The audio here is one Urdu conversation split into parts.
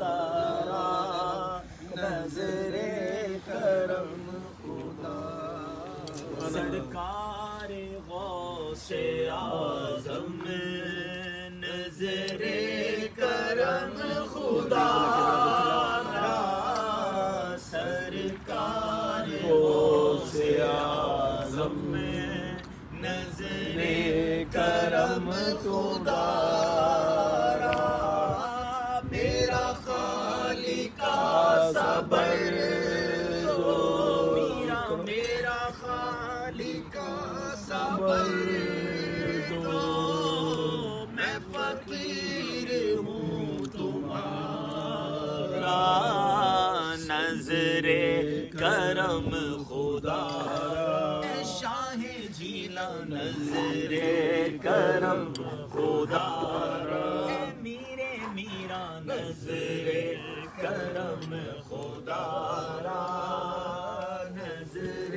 تارا نظر کرم خدا سرکار غوث اعظم نظر کرم خدا سرکار غوث اعظم نظر کرم خدا میرا خالق صبر دو میرا خالق صبر دو میں فقیر ہوں تمہارا نظر کرم خدا شاہ جیلا نظر کرم خدا میرے میرا نظر کرم خدا نظر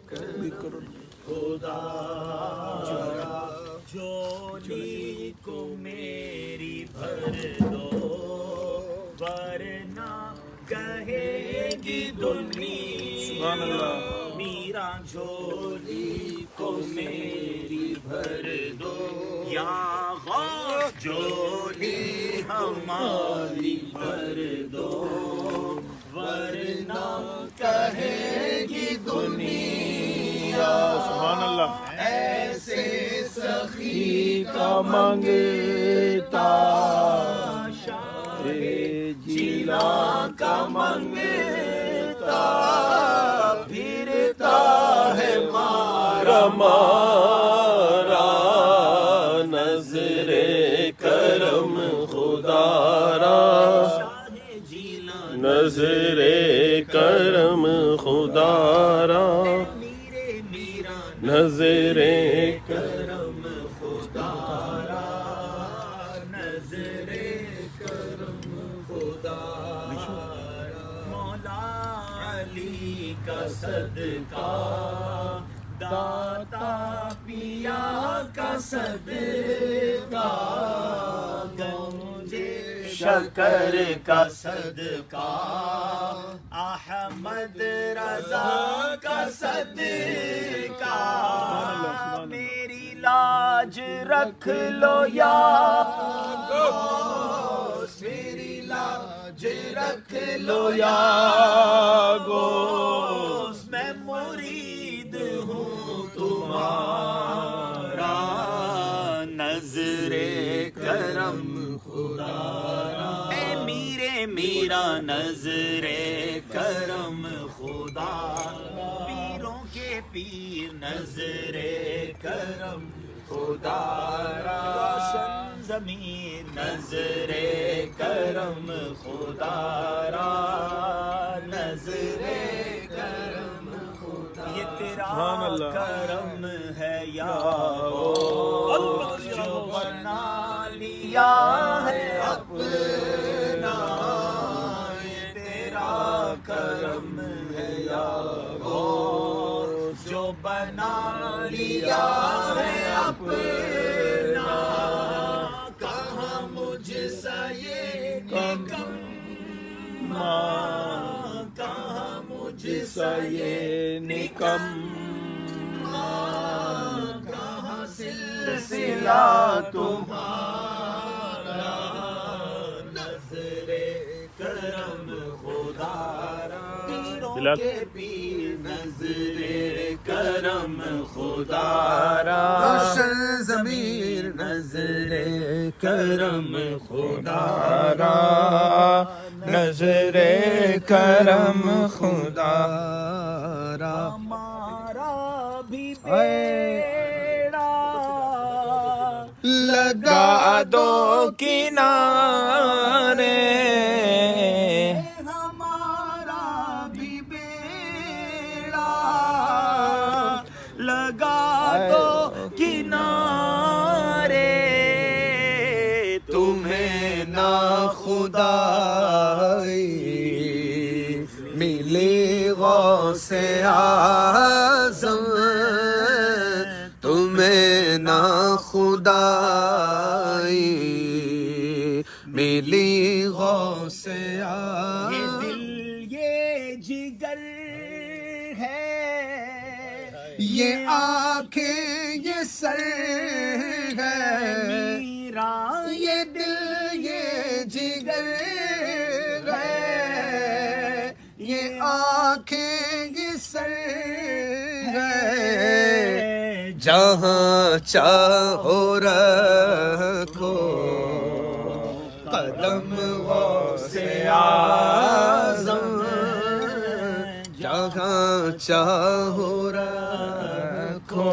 کرم خدا جولی کو میری بھر دو ورنہ کہے گی دنیا میرا جھولی کو میری بھر دو یا غوث جھولی ہماری بھر دو ورنہ کہے گی دنیا سبحان اللہ ایسے سخی کا منگتا جیلا کا منگتا پھرتا ہے مارا مارا نظر کرم خدا را نظر کرم خدا را نظر کرم خدا نظر کرم خدا مولا علی کا صدقہ داتا پیا کا صدقہ گنجے شکر کا صدقہ احمد رضا کا صدقہ میری لاج رکھ لو یا غوث میری لاج رکھ لو یا غوث میں مرید ہوں تمہارا نظر کرم خدا اے میرے میرا نظر کرم خدا پیروں کے پیر نظر کرم خدا روشن ضمیر نظر کرم خدا را نظر کرم خدا یہ تیرا کرم ہے یا غوث جو بنا لیا ہے اپنا یہ تیرا کرم ہے یا غوث جو بنا لیا ہے اپنا کہاں مجھ سا یہ نکم کہاں مجھ سا یہ نکم کہاں سلسلہ تمہارا نظر کرم خدا پیروں کے پیر نظر کرم خدا روشن ضمیر نظر کرم خدا نظر کرم خدا را ہمارا بھی بیڑا لگا دو کنارے ہمارا بھی بیڑا لگا دو کنارے تمہیں نہ خدائی ملی غوث اعظم تمہیں نہ خدائی ملی غوث یہ اعظم دل یہ جگر ہے یہ آنکھیں یہ سر ہے میرا یہ دل یہ جگر ہے یہ آنکھیں یہ سر ہے جہاں چاہو رکھو قدم غوث اعظم جہاں چاہو رکھو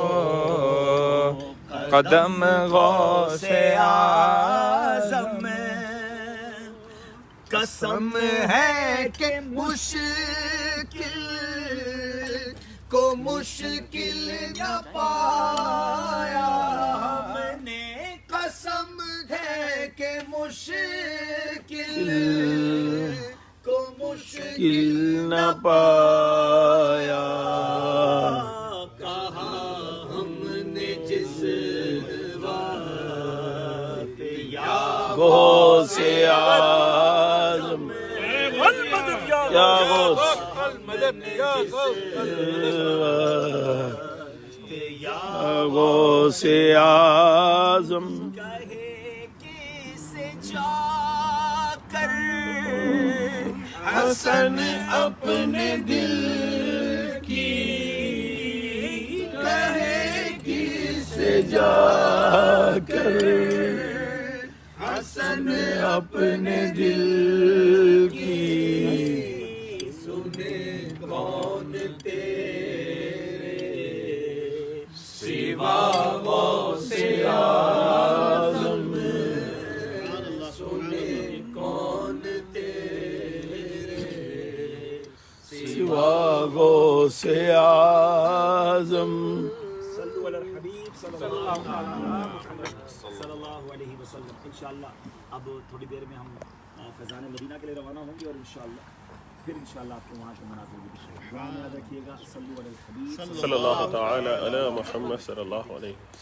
قدم غوث اعظم قسم ہے کہ مشکل کو مشکل نہ پایا ہم نے قسم ہے کہ مشکل کو مشکل نہ پایا کہا ہم نے جس وقت یا غوث اعظم یا غوث غوث اعظم کہے کسے جا کر حسن اپنے دل کی کہے کسے جا کر حسن اپنے دل کی سنے کون تیرے سوا غوث اعظم سنے کون تیرے سوا غوث اعظم صلو علی الحبیب صلی اللہ علیہ وسلم. انشاءاللہ اب تھوڑی دیر میں ہم فیضان مدینہ کے لیے روانہ ہوں گے اور انشاءاللہ پھر انشاءاللہ آپ کو وہاں سے مناظر بھی دعا میں یاد رکھیے گا. صلو علی الحبیب صلی اللہ تعالی علی محمد صلی اللہ علیہ وسلم.